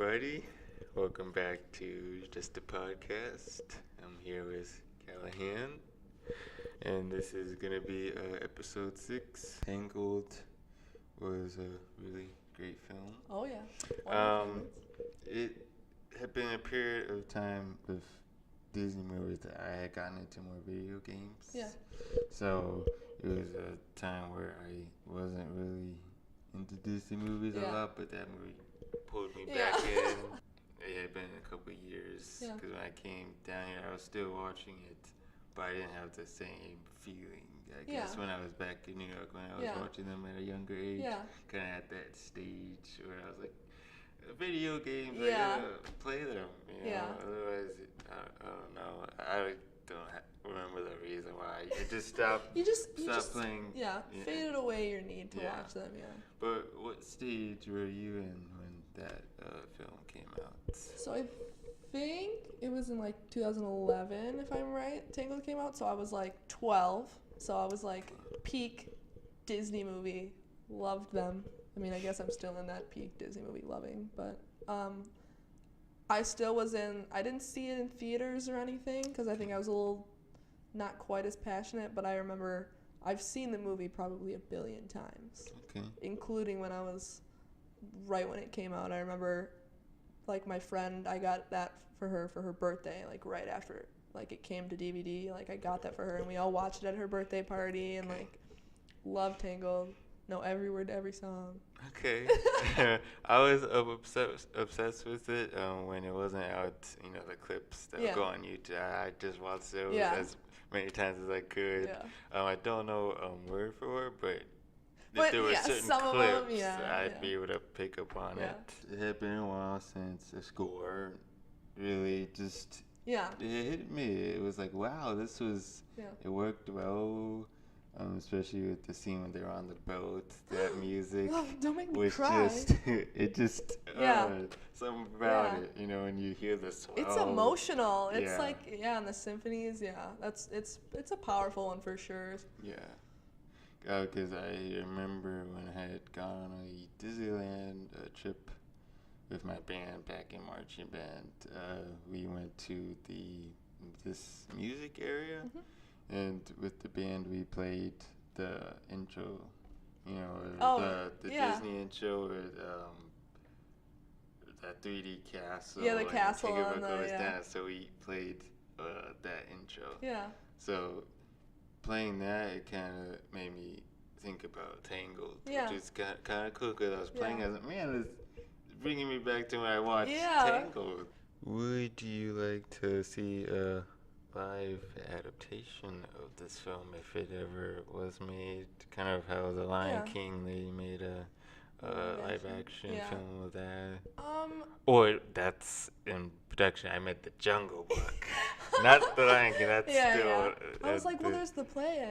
everybody. Welcome back to Just a Podcast. I'm here with Calaghan, and this is going to be episode 6. Tangled was a really great film. Oh, yeah. It had been a period of time with Disney movies that I had gotten into more video games. Yeah. So it was a time where I wasn't really into Disney movies a lot, but that movie pulled me back in. It had been a couple of years because when I came down here, I was still watching it, but I didn't have the same feeling. I guess when I was back in New York, when I was watching them at a younger age, kind of at that stage where I was like, video games, I gotta play them. You know? Otherwise, I don't know. I don't remember the reason why. I just stopped. You just playing. Faded away your need to watch them. Yeah. But what stage were you in when that film came out? So I think it was in like 2011, if I'm right. Tangled came out, so I was like 12. So I was like peak Disney movie. Loved them. I mean, I guess I'm still in that peak Disney movie loving, but I still was I didn't see it in theaters or anything because I think I was a little not quite as passionate, but I remember I've seen the movie probably a billion times, including when I was right when it came out. I remember like my friend, I got that for her birthday, like right after like it came to DVD, like I got that for her and we all watched it at her birthday party and like loved Tangled. Know every word to every song. Okay. I was obsessed with it when it wasn't out, the clips that would go on YouTube. I just watched those as many times as I could. Yeah. I don't know word for word, but if there were certain clips, I'd be able to pick up on it. It had been a while since the score really just it hit me. It was like, wow, this was, it worked well. Especially with the scene when they're on the boat, that music don't make me was cry. Something about it, when you hear the swell. It's emotional. It's like, and the symphonies, it's a powerful one for sure. Yeah. Because I remember when I had gone on a Disneyland trip with my band back in marching band. We went to this music area. Mm-hmm. And with the band, we played the intro, the Disney intro with that 3D castle. Yeah, the castle on So we played that intro. Yeah. So playing that, it kind of made me think about Tangled, which is kind of cool because I was playing as it's bringing me back to when I watched Tangled. Would you like to see live adaptation of this film if it ever was made, kind of how The Lion King, they made a live action film of that? Or that's in production. I meant The Jungle Book, not The Lion King. That's still. I was like, well, there's the play.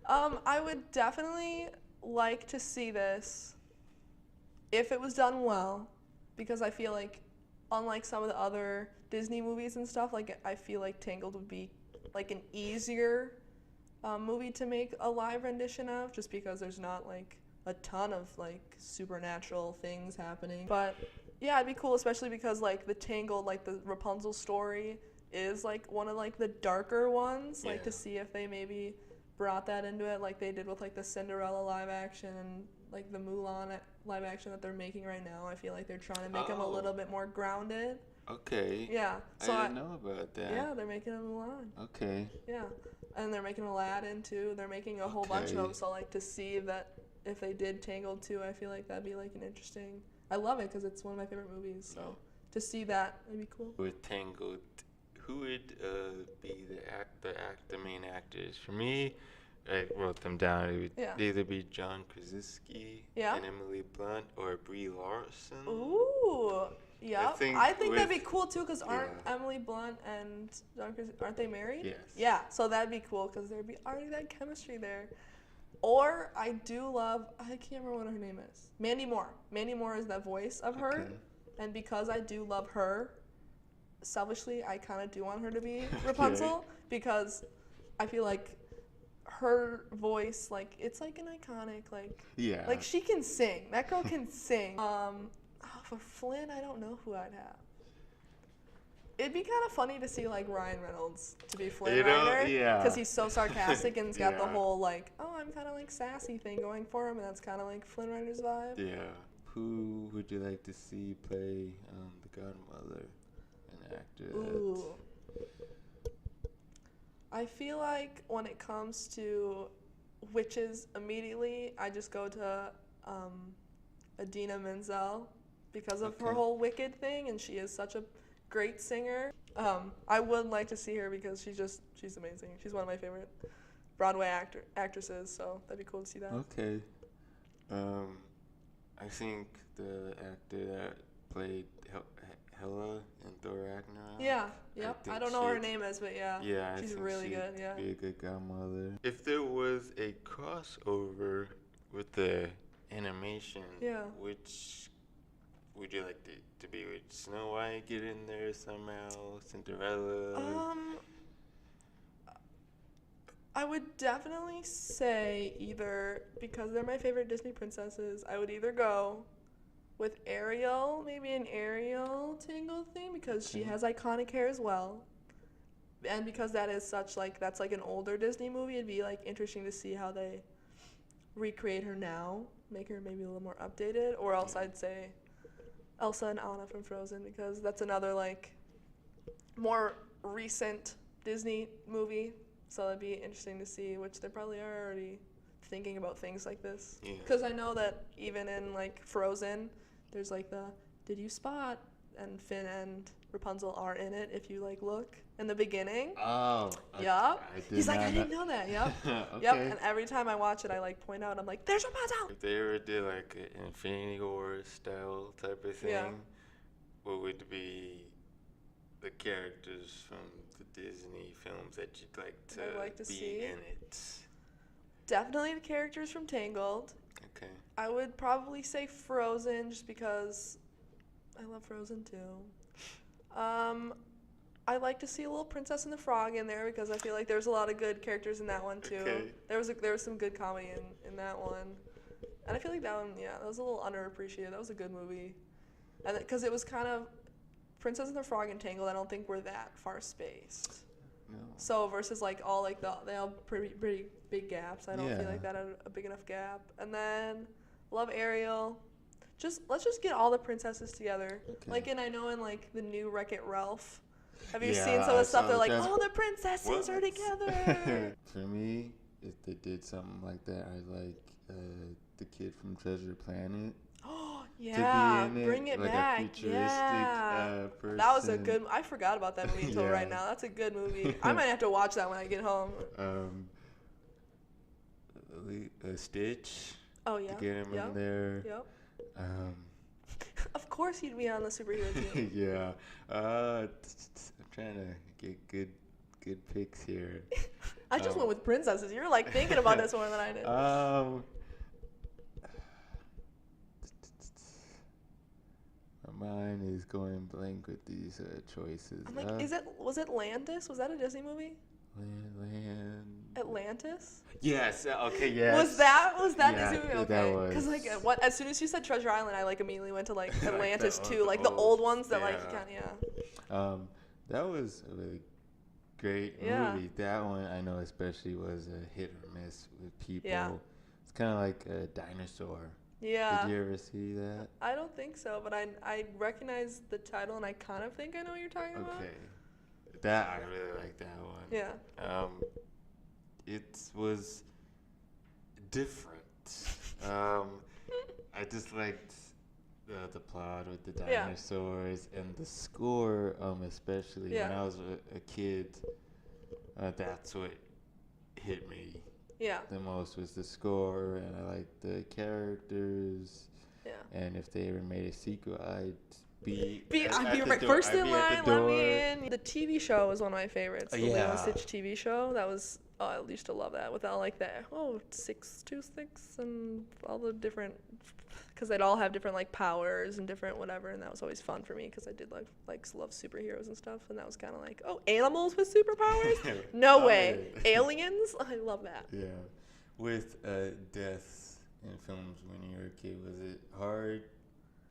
I would definitely like to see this if it was done well, because I feel like, unlike some of the other Disney movies and stuff, like I feel like Tangled would be like an easier movie to make a live rendition of, just because there's not like a ton of like supernatural things happening. But yeah, it'd be cool, especially because like the Tangled, like the Rapunzel story is like one of like the darker ones, like to see if they maybe brought that into it like they did with like the Cinderella live action and like the Mulan live action that they're making right now. I feel like they're trying to make them a little bit more grounded. Okay. Yeah. So I didn't know about that. Yeah, they're making a Mulan. Okay. Yeah. And they're making Aladdin too. They're making a whole bunch of them. So like to see that if they did Tangled too, I feel like that'd be like an interesting. I love it because it's one of my favorite movies. So to see that, it'd be cool. With Tangled, who would be the main actors? For me, I wrote them down. It would either be John Krasinski and Emily Blunt, or Brie Larson. Ooh, yeah. I think that'd be cool too, because aren't Emily Blunt and John Krasinski, aren't they married? Yes. Yeah, so that'd be cool because there'd be already that chemistry there. Or I do love, I can't remember what her name is. Mandy Moore. Mandy Moore is that voice of her, and because I do love her, selfishly, I kind of do want her to be Rapunzel because I feel like her voice, like, it's like an iconic, like, like she can sing. That girl can sing. For Flynn, I don't know who I'd have. It'd be kind of funny to see like Ryan Reynolds to be Flynn Rider, because he's so sarcastic and he's got the whole like, oh, I'm kind of like sassy thing going for him, and that's kind of like Flynn Rider's vibe. Yeah. Who would you like to see play the godmother, an actor? Ooh. I feel like when it comes to witches, immediately I just go to Idina Menzel because of her whole Wicked thing, and she is such a great singer. I would like to see her because she's amazing. She's one of my favorite Broadway actresses, so that'd be cool to see that. Okay. I think the actor that played Hela in Thor Ragnarok. Yeah, yep. I don't know what her name is, but yeah, she's really good. Yeah, be a good godmother. If there was a crossover with the animation, which would you like to be? Would Snow White get in there somehow? Cinderella? I would definitely say either, because they're my favorite Disney princesses, I would either go with Ariel, maybe an Ariel Tangled thing, because she has iconic hair as well. And because that is that's like an older Disney movie, it'd be like interesting to see how they recreate her now, make her maybe a little more updated. Or else I'd say Elsa and Anna from Frozen, because that's another like more recent Disney movie. So it'd be interesting to see, which they probably are already thinking about things like this. Because I know that even in like Frozen, there's like the "Did you spot?" and Finn and Rapunzel are in it if you like look in the beginning. Oh. Yup. He's like, I didn't know that. Yep. Okay. Yep. And every time I watch it, I like point out, I'm like, there's Rapunzel. If they ever did like an Infinity War style type of thing, what would be the characters from the Disney films that you'd like to be see in it? Definitely the characters from Tangled. Okay. I would probably say Frozen, just because I love Frozen too. I'd like to see a little Princess and the Frog in there, because I feel like there's a lot of good characters in that one too. Okay. There was some good comedy in that one, and I feel like that one, that was a little underappreciated. That was a good movie, and because it was kind of Princess and the Frog and Tangled, I don't think were that far spaced. No. So versus like all like they have pretty big gaps. I don't feel like that had a big enough gap. And then love Ariel. Let's just get all the princesses together. Okay. Like, and I know in like the new Wreck-It Ralph, have you seen some of the stuff? They're like, all the princesses are together. For me, if they did something like that, I like the kid from Treasure Planet. Oh yeah, bring it like back. A futuristic, person. That was a good. I forgot about that movie until right now. That's a good movie. I might have to watch that when I get home. Stitch. Oh yeah. To get him in there. Yep. Of course he'd be on the superhero team. Yeah. I'm trying to get good picks here. I just went with princesses. You're like thinking about this more than I did. My mind is going blank with these choices. I'm like, was it Atlantis? Was that a Disney movie? Atlantis? Yes. Okay. Yes. Was that Disney movie? Okay. That was. Because like as soon as you said Treasure Island, I like immediately went to like Atlantis too, like the old ones that like that was a really great movie. That one I know especially was a hit or miss with people. Yeah. It's kind of like a dinosaur. Yeah. Did you ever see that? I don't think so, but I recognize the title and I kind of think I know what you're talking about. Okay. That I really like that one. Yeah. It was different. I just liked the plot with the dinosaurs and the score, especially when I was a kid. That's what hit me. Yeah. The most was the score, and I liked the characters. Yeah. And if they ever made a sequel, I'd be right first in line. Let me in. The TV show was one of my favorites. The Lilo and Stitch TV show. That was I used to love that with all like the 626 and all the different, because they'd all have different like powers and different whatever, and that was always fun for me because I did love superheroes and stuff, and that was kind of like, oh, animals with superpowers? No way. Aliens? I love that. Yeah. With deaths in films when you were a kid, was it hard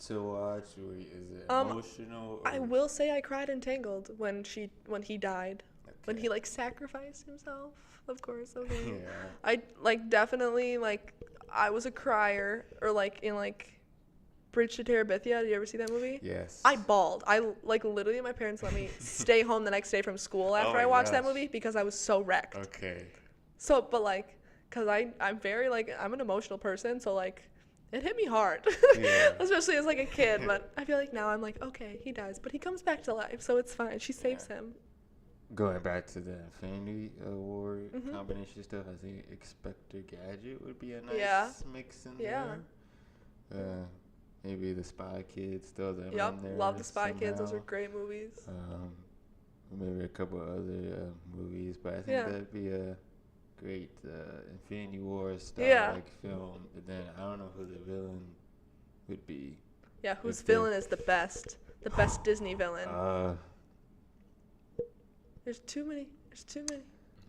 to watch, or is it emotional? I will say I cried in Tangled when he died. Okay. When he like sacrificed himself, of course. Okay. Yeah. I like definitely like I was a crier, or like in like Bridge to Terabithia. Did you ever see that movie? Yes. I bawled. I like literally my parents let me stay home the next day from school after I watched that movie because I was so wrecked. Okay. So, but like, cause I'm very like I'm an emotional person, so like it hit me hard, Yeah. especially as like a kid. But I feel like now I'm like, okay, he dies, but he comes back to life, so it's fine. She saves him. Going back to the Infinity Award combination stuff, I think Inspector Gadget would be a nice mix in there. Maybe the Spy Kids, throw them in there. Love the Spy somehow. Kids. Those are great movies. Maybe a couple other movies, but I think that'd be a great Infinity War style like film. But then I don't know who the villain would be. Yeah, whose villain is the best? The best Disney villain. There's too many.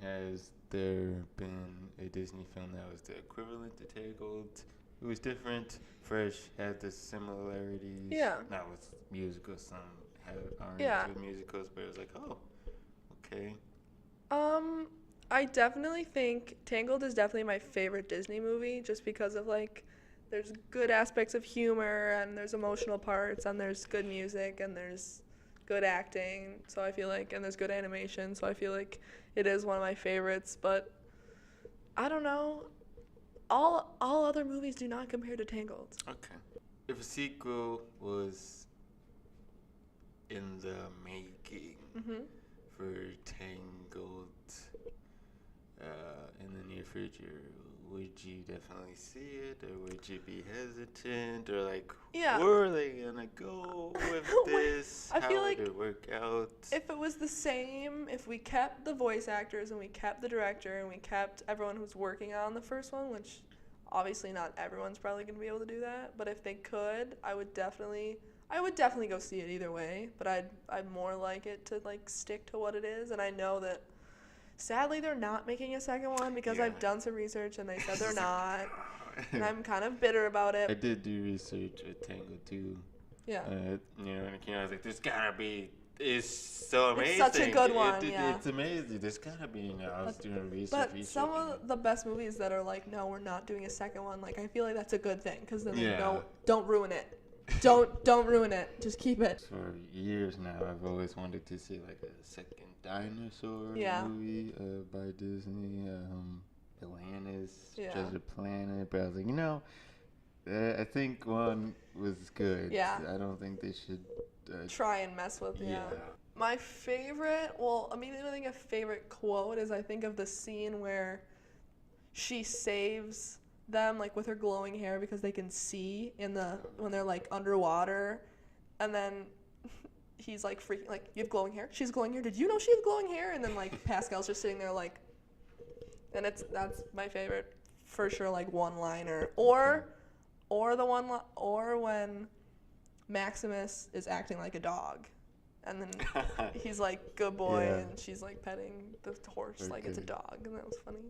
Has there been a Disney film that was the equivalent to Tangled? It was different, fresh, had the similarities. Yeah. Not with musicals, some aren't with musicals, but it was like, oh, okay. I definitely think Tangled is definitely my favorite Disney movie, just because of like, there's good aspects of humor, and there's emotional parts, and there's good music, and there's good acting. So I feel like, and there's good animation. So I feel like it is one of my favorites. But I don't know. All other movies do not compare to Tangled. Okay. If a sequel was in the making for Tangled in the near future, would you definitely see it, or would you be hesitant, or like, where are they gonna go with this? I feel How like would it work out? If it was the same, if we kept the voice actors and we kept the director and we kept everyone who's working on the first one, which obviously not everyone's probably gonna be able to do that, but if they could, I would definitely go see it either way. But I'd more like it to like stick to what it is, and I know that. Sadly, they're not making a second one because I've done some research and they said they're not. And I'm kind of bitter about it. I did do research with Tangled too. Yeah. I was like, there's gotta be. It's so amazing. It's such a good one. It's amazing. There's gotta be. I was doing research. But some of the best movies that are like, no, we're not doing a second one. Like, I feel like that's a good thing because then they don't ruin it. Don't ruin it. Just keep it. For years now, I've always wanted to see like a second dinosaur movie by Disney. Atlantis, Treasure Planet. But I was like, I think one was good. Yeah. I don't think they should try and mess with. Yeah. My favorite, immediately I think a favorite quote is I think of the scene where she saves them like with her glowing hair because they can see when they're like underwater, and then he's like freaking like, you have glowing hair? She has glowing hair? Did you know she has glowing hair? And then like Pascal's just sitting there like, and that's my favorite for sure, like one-liner, or when Maximus is acting like a dog, and then he's like, good boy, and she's like petting the horse like it's a dog, and that was funny.